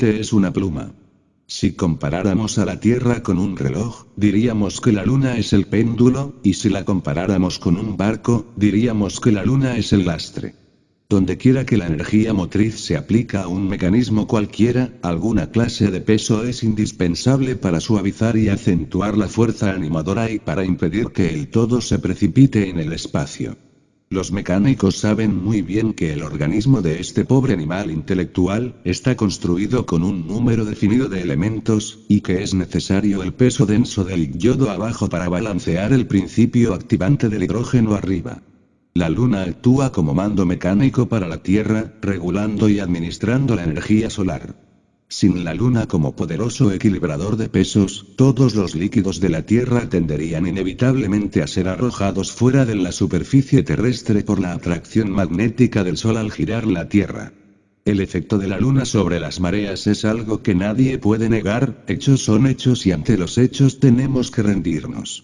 es una pluma. Si comparáramos a la Tierra con un reloj, diríamos que la Luna es el péndulo, y si la comparáramos con un barco, diríamos que la Luna es el lastre. Dondequiera que la energía motriz se aplica a un mecanismo cualquiera, alguna clase de peso es indispensable para suavizar y acentuar la fuerza animadora y para impedir que el todo se precipite en el espacio. Los mecánicos saben muy bien que el organismo de este pobre animal intelectual está construido con un número definido de elementos, y que es necesario el peso denso del yodo abajo para balancear el principio activante del hidrógeno arriba. La Luna actúa como mando mecánico para la Tierra, regulando y administrando la energía solar. Sin la Luna como poderoso equilibrador de pesos, todos los líquidos de la Tierra tenderían inevitablemente a ser arrojados fuera de la superficie terrestre por la atracción magnética del Sol al girar la Tierra. El efecto de la Luna sobre las mareas es algo que nadie puede negar, hechos son hechos y ante los hechos tenemos que rendirnos.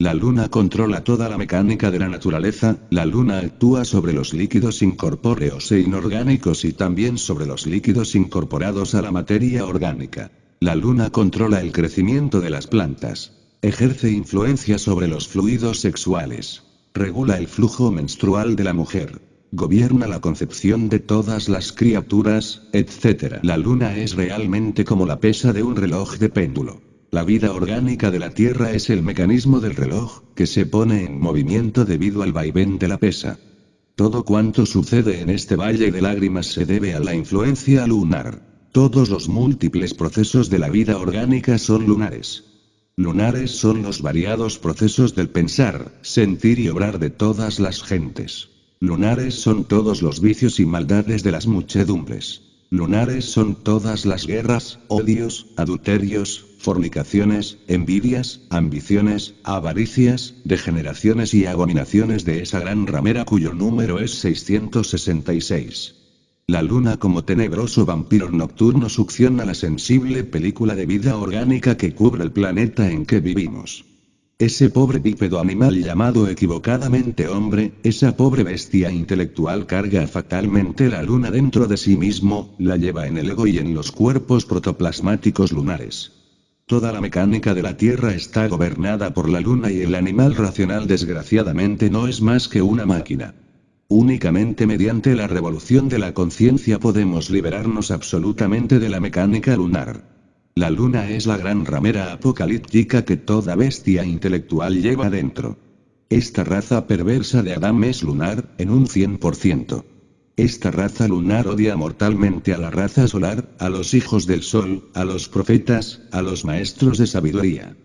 La Luna controla toda la mecánica de la naturaleza, la Luna actúa sobre los líquidos incorpóreos e inorgánicos y también sobre los líquidos incorporados a la materia orgánica. La Luna controla el crecimiento de las plantas. Ejerce influencia sobre los fluidos sexuales. Regula el flujo menstrual de la mujer. Gobierna la concepción de todas las criaturas, etc. La Luna es realmente como la pesa de un reloj de péndulo. La vida orgánica de la Tierra es el mecanismo del reloj, que se pone en movimiento debido al vaivén de la pesa. Todo cuanto sucede en este valle de lágrimas se debe a la influencia lunar. Todos los múltiples procesos de la vida orgánica son lunares. Lunares son los variados procesos del pensar, sentir y obrar de todas las gentes. Lunares son todos los vicios y maldades de las muchedumbres. Lunares son todas las guerras, odios, adulterios, fornicaciones, envidias, ambiciones, avaricias, degeneraciones y abominaciones de esa gran ramera cuyo número es 666. La Luna como tenebroso vampiro nocturno succiona la sensible película de vida orgánica que cubre el planeta en que vivimos. Ese pobre bípedo animal llamado equivocadamente hombre, esa pobre bestia intelectual carga fatalmente la Luna dentro de sí mismo, la lleva en el ego y en los cuerpos protoplasmáticos lunares. Toda la mecánica de la Tierra está gobernada por la Luna y el animal racional desgraciadamente no es más que una máquina. Únicamente mediante la revolución de la conciencia podemos liberarnos absolutamente de la mecánica lunar. La Luna es la gran ramera apocalíptica que toda bestia intelectual lleva dentro. Esta raza perversa de Adán es lunar, en un 100%. Esta raza lunar odia mortalmente a la raza solar, a los hijos del sol, a los profetas, a los maestros de sabiduría.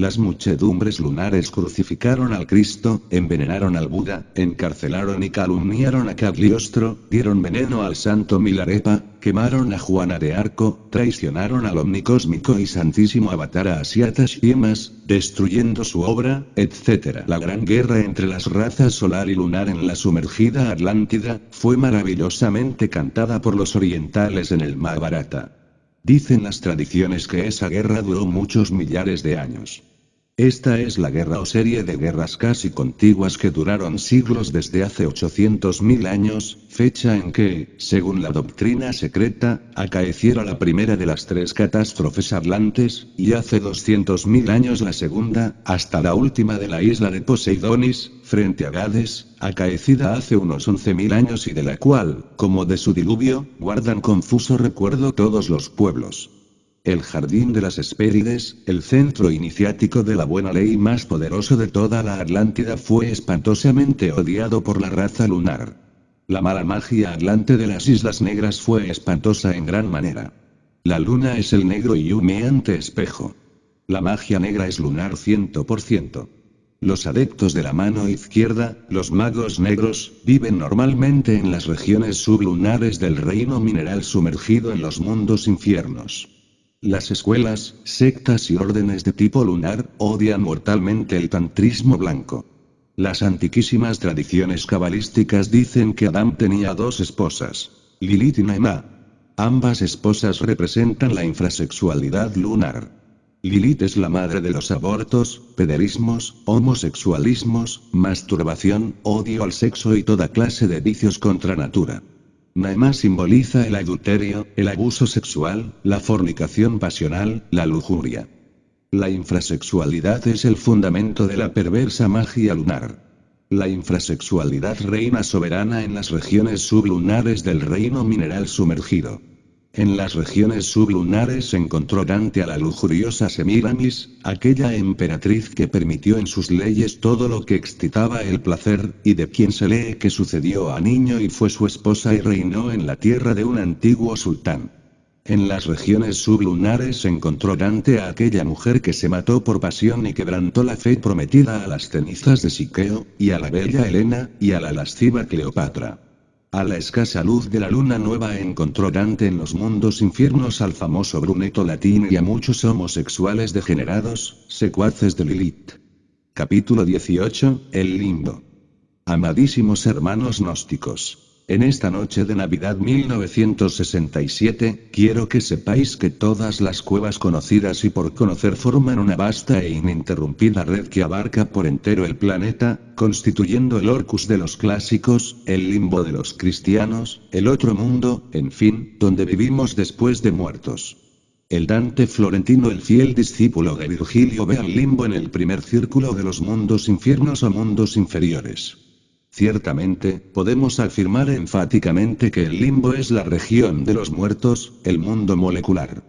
Las muchedumbres lunares crucificaron al Cristo, envenenaron al Buda, encarcelaron y calumniaron a Cagliostro, dieron veneno al santo Milarepa, quemaron a Juana de Arco, traicionaron al omnicósmico y santísimo avatar a Asiatas Yemas, destruyendo su obra, etc. La gran guerra entre las razas solar y lunar en la sumergida Atlántida, fue maravillosamente cantada por los orientales en el Mahabharata. Dicen las tradiciones que esa guerra duró muchos millares de años. Esta es la guerra o serie de guerras casi contiguas que duraron siglos desde hace 800.000 años, fecha en que, según la doctrina secreta, acaeciera la primera de las tres catástrofes atlantes, y hace 200.000 años la segunda, hasta la última de la isla de Poseidonis, frente a Gades, acaecida hace unos 11.000 años y de la cual, como de su diluvio, guardan confuso recuerdo todos los pueblos. El jardín de las Hespérides, el centro iniciático de la buena ley más poderoso de toda la Atlántida fue espantosamente odiado por la raza lunar. La mala magia atlante de las Islas Negras fue espantosa en gran manera. La luna es el negro y humeante espejo. La magia negra es lunar 100%. Los adeptos de la mano izquierda, los magos negros, viven normalmente en las regiones sublunares del reino mineral sumergido en los mundos infiernos. Las escuelas, sectas y órdenes de tipo lunar, odian mortalmente el tantrismo blanco. Las antiquísimas tradiciones cabalísticas dicen que Adán tenía dos esposas, Lilith y Naamá. Ambas esposas representan la infrasexualidad lunar. Lilith es la madre de los abortos, pederismos, homosexualismos, masturbación, odio al sexo y toda clase de vicios contra natura. Naemá simboliza el adulterio, el abuso sexual, la fornicación pasional, la lujuria. La infrasexualidad es el fundamento de la perversa magia lunar. La infrasexualidad reina soberana en las regiones sublunares del reino mineral sumergido. En las regiones sublunares encontró Dante a la lujuriosa Semíramis, aquella emperatriz que permitió en sus leyes todo lo que excitaba el placer, y de quien se lee que sucedió a niño y fue su esposa y reinó en la tierra de un antiguo sultán. En las regiones sublunares encontró Dante a aquella mujer que se mató por pasión y quebrantó la fe prometida a las cenizas de Siqueo, y a la bella Helena, y a la lasciva Cleopatra. A la escasa luz de la luna nueva encontró Dante en los mundos infiernos al famoso Bruneto Latino y a muchos homosexuales degenerados, secuaces de Lilith. Capítulo 18, El limbo. Amadísimos hermanos gnósticos. En esta noche de Navidad 1967, quiero que sepáis que todas las cuevas conocidas y por conocer forman una vasta e ininterrumpida red que abarca por entero el planeta, constituyendo el Orcus de los clásicos, el limbo de los cristianos, el otro mundo, en fin, donde vivimos después de muertos. El Dante florentino, el fiel discípulo de Virgilio, ve al limbo en el primer círculo de los mundos infiernos o mundos inferiores. Ciertamente, podemos afirmar enfáticamente que el limbo es la región de los muertos, el mundo molecular.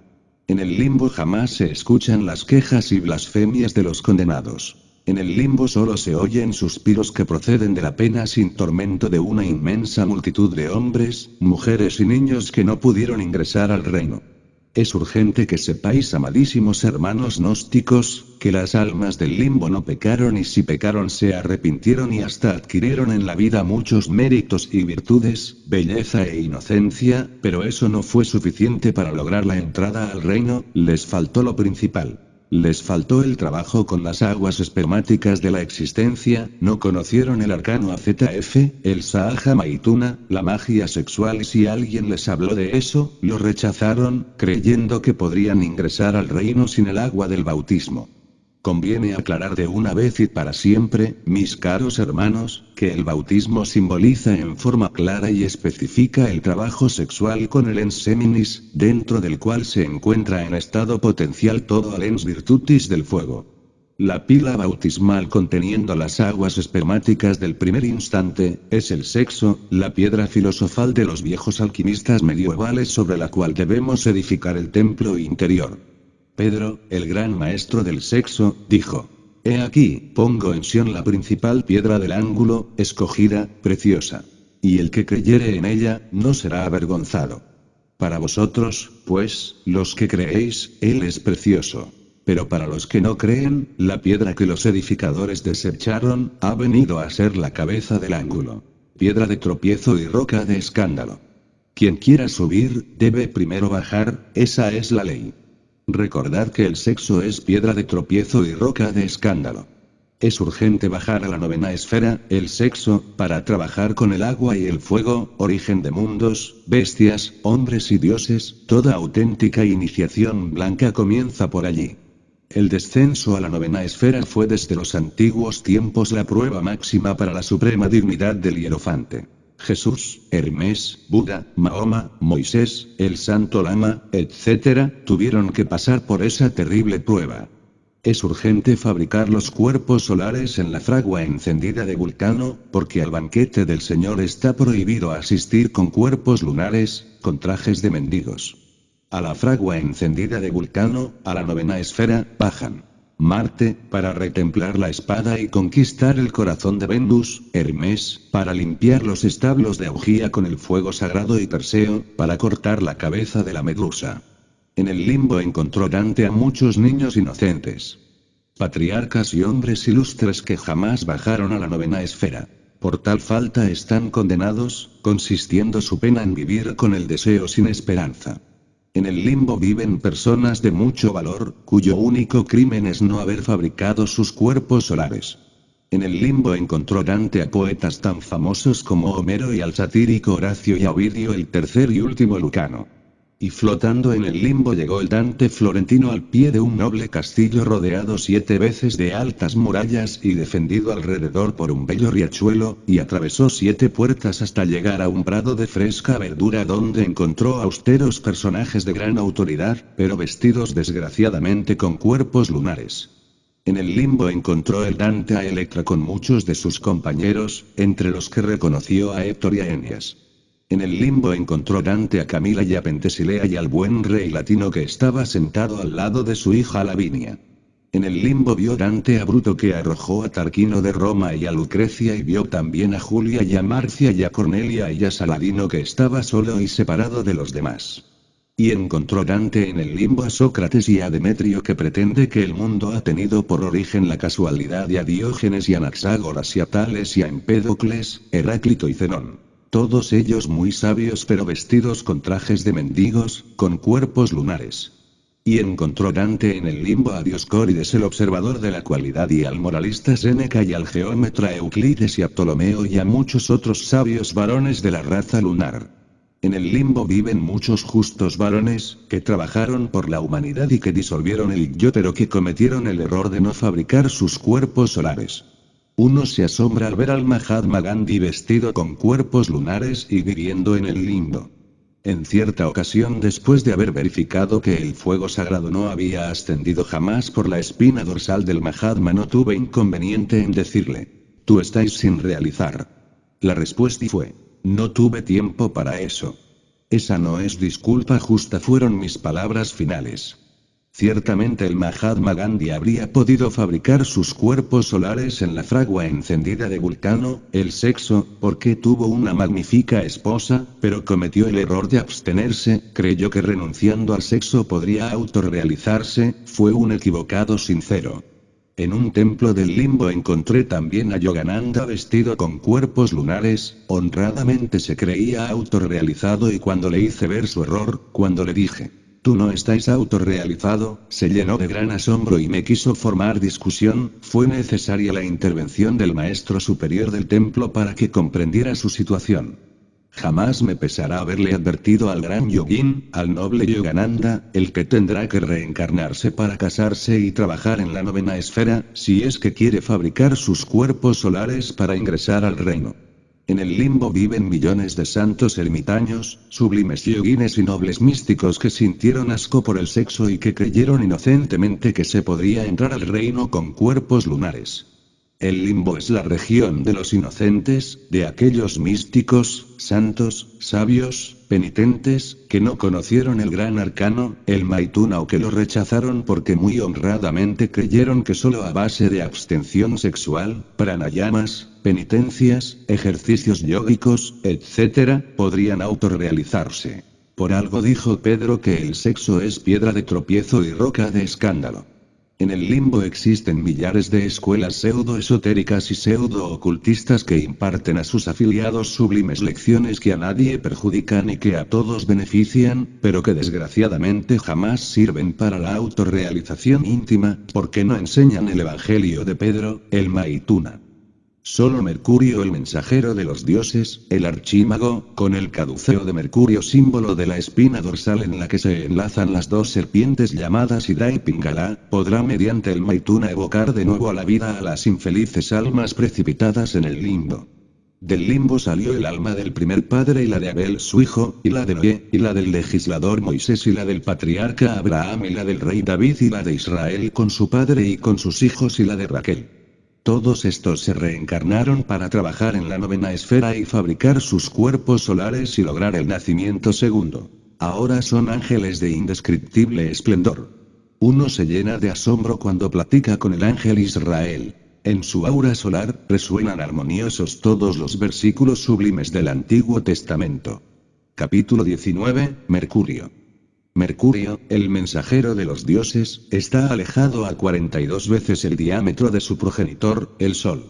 En el limbo jamás se escuchan las quejas y blasfemias de los condenados. En el limbo solo se oyen suspiros que proceden de la pena sin tormento de una inmensa multitud de hombres, mujeres y niños que no pudieron ingresar al reino. Es urgente que sepáis, amadísimos hermanos gnósticos, que las almas del limbo no pecaron y si pecaron se arrepintieron y hasta adquirieron en la vida muchos méritos y virtudes, belleza e inocencia, pero eso no fue suficiente para lograr la entrada al reino, les faltó lo principal. Les faltó el trabajo con las aguas espermáticas de la existencia, no conocieron el arcano AZF, el Sahaja Maituna, la magia sexual y si alguien les habló de eso, lo rechazaron, creyendo que podrían ingresar al reino sin el agua del bautismo. Conviene aclarar de una vez y para siempre, mis caros hermanos, que el bautismo simboliza en forma clara y específica el trabajo sexual con el ens seminis, dentro del cual se encuentra en estado potencial todo el ens virtutis del fuego. La pila bautismal conteniendo las aguas espermáticas del primer instante, es el sexo, la piedra filosofal de los viejos alquimistas medievales sobre la cual debemos edificar el templo interior. Pedro, el gran maestro del sexo, dijo: «He aquí, pongo en Sión la principal piedra del ángulo, escogida, preciosa. Y el que creyere en ella, no será avergonzado. Para vosotros, pues, los que creéis, él es precioso. Pero para los que no creen, la piedra que los edificadores desecharon, ha venido a ser la cabeza del ángulo. Piedra de tropiezo y roca de escándalo. Quien quiera subir, debe primero bajar, esa es la ley». Recordad que el sexo es piedra de tropiezo y roca de escándalo. Es urgente bajar a la novena esfera, el sexo, para trabajar con el agua y el fuego, origen de mundos, bestias, hombres y dioses, toda auténtica iniciación blanca comienza por allí. El descenso a la novena esfera fue desde los antiguos tiempos la prueba máxima para la suprema dignidad del hierofante. Jesús, Hermes, Buda, Mahoma, Moisés, el Santo Lama, etc., tuvieron que pasar por esa terrible prueba. Es urgente fabricar los cuerpos solares en la fragua encendida de Vulcano, porque al banquete del Señor está prohibido asistir con cuerpos lunares, con trajes de mendigos. A la fragua encendida de Vulcano, a la novena esfera, bajan Marte, para retemplar la espada y conquistar el corazón de Venus, Hermes, para limpiar los establos de Augía con el fuego sagrado y Perseo, para cortar la cabeza de la Medusa. En el limbo encontró Dante a muchos niños inocentes. Patriarcas y hombres ilustres que jamás bajaron a la novena esfera. Por tal falta están condenados, consistiendo su pena en vivir con el deseo sin esperanza. En el limbo viven personas de mucho valor, cuyo único crimen es no haber fabricado sus cuerpos solares. En el limbo encontró Dante a poetas tan famosos como Homero y al satírico Horacio y a Ovidio el tercer y último Lucano. Y flotando en el limbo llegó el Dante florentino al pie de un noble castillo rodeado 7 veces de altas murallas y defendido alrededor por un bello riachuelo, y atravesó 7 puertas hasta llegar a un prado de fresca verdura donde encontró austeros personajes de gran autoridad, pero vestidos desgraciadamente con cuerpos lunares. En el limbo encontró el Dante a Electra con muchos de sus compañeros, entre los que reconoció a Héctor y a Eneas. En el limbo encontró Dante a Camila y a Pentesilea y al buen rey latino que estaba sentado al lado de su hija Lavinia. En el limbo vio Dante a Bruto que arrojó a Tarquino de Roma y a Lucrecia y vio también a Julia y a Marcia y a Cornelia y a Saladino que estaba solo y separado de los demás. Y encontró Dante en el limbo a Sócrates y a Demetrio que pretende que el mundo ha tenido por origen la casualidad y a Diógenes y a Anaxágoras y a Tales y a Empédocles, Heráclito y Zenón. Todos ellos muy sabios pero vestidos con trajes de mendigos, con cuerpos lunares. Y encontró Dante en el limbo a Dioscórides el observador de la cualidad y al moralista Séneca y al geómetra Euclides y a Ptolomeo y a muchos otros sabios varones de la raza lunar. En el limbo viven muchos justos varones, que trabajaron por la humanidad y que disolvieron el yo pero que cometieron el error de no fabricar sus cuerpos solares. Uno se asombra al ver al Mahatma Gandhi vestido con cuerpos lunares y viviendo en el limbo. En cierta ocasión, después de haber verificado que el fuego sagrado no había ascendido jamás por la espina dorsal del Mahatma, no tuve inconveniente en decirle: «Tú estáis sin realizar». La respuesta fue: «No tuve tiempo para eso». Esa no es disculpa justa, fueron mis palabras finales. Ciertamente el Mahatma Gandhi habría podido fabricar sus cuerpos solares en la fragua encendida de Vulcano, el sexo, porque tuvo una magnífica esposa, pero cometió el error de abstenerse, creyó que renunciando al sexo podría autorrealizarse, fue un equivocado sincero. En un templo del limbo encontré también a Yogananda vestido con cuerpos lunares, honradamente se creía autorrealizado y cuando le hice ver su error, cuando le dije: «Tú no estás autorrealizado», se llenó de gran asombro y me quiso formar discusión, fue necesaria la intervención del maestro superior del templo para que comprendiera su situación. Jamás me pesará haberle advertido al gran yogín, al noble Yogananda, el que tendrá que reencarnarse para casarse y trabajar en la novena esfera, si es que quiere fabricar sus cuerpos solares para ingresar al reino. En el limbo viven millones de santos ermitaños, sublimes yogines y nobles místicos que sintieron asco por el sexo y que creyeron inocentemente que se podría entrar al reino con cuerpos lunares. El limbo es la región de los inocentes, de aquellos místicos, santos, sabios, penitentes, que no conocieron el gran arcano, el Maituna, o que lo rechazaron porque muy honradamente creyeron que solo a base de abstención sexual, pranayamas, penitencias, ejercicios yógicos, etc., podrían autorrealizarse. Por algo dijo Pedro que el sexo es piedra de tropiezo y roca de escándalo. En el limbo existen millares de escuelas pseudo-esotéricas y pseudo-ocultistas que imparten a sus afiliados sublimes lecciones que a nadie perjudican y que a todos benefician, pero que desgraciadamente jamás sirven para la autorrealización íntima, porque no enseñan el Evangelio de Pedro, el Maituna. Solo Mercurio, el mensajero de los dioses, el archímago, con el caduceo de Mercurio, símbolo de la espina dorsal en la que se enlazan las dos serpientes llamadas Hidra y Pingala, podrá mediante el Maituna evocar de nuevo a la vida a las infelices almas precipitadas en el limbo. Del limbo salió el alma del primer padre y la de Abel su hijo, y la de Noé, y la del legislador Moisés y la del patriarca Abraham y la del rey David y la de Israel con su padre y con sus hijos y la de Raquel. Todos estos se reencarnaron para trabajar en la novena esfera y fabricar sus cuerpos solares y lograr el nacimiento segundo. Ahora son ángeles de indescriptible esplendor. Uno se llena de asombro cuando platica con el ángel Israel. En su aura solar, resuenan armoniosos todos los versículos sublimes del Antiguo Testamento. Capítulo 19, Mercurio. Mercurio, el mensajero de los dioses, está alejado a 42 veces el diámetro de su progenitor, el Sol.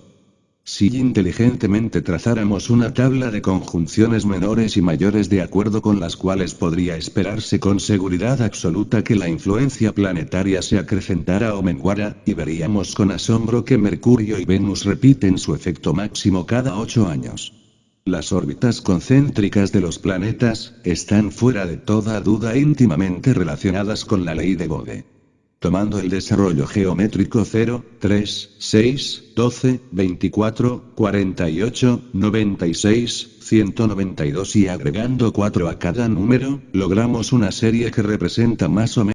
Si inteligentemente trazáramos una tabla de conjunciones menores y mayores de acuerdo con las cuales podría esperarse con seguridad absoluta que la influencia planetaria se acrecentara o menguara, y veríamos con asombro que Mercurio y Venus repiten su efecto máximo cada 8 años. Las órbitas concéntricas de los planetas están fuera de toda duda íntimamente relacionadas con la ley de Bode. Tomando el desarrollo geométrico 0, 3, 6, 12, 24, 48, 96, 192 y agregando 4 a cada número, logramos una serie que representa más o menos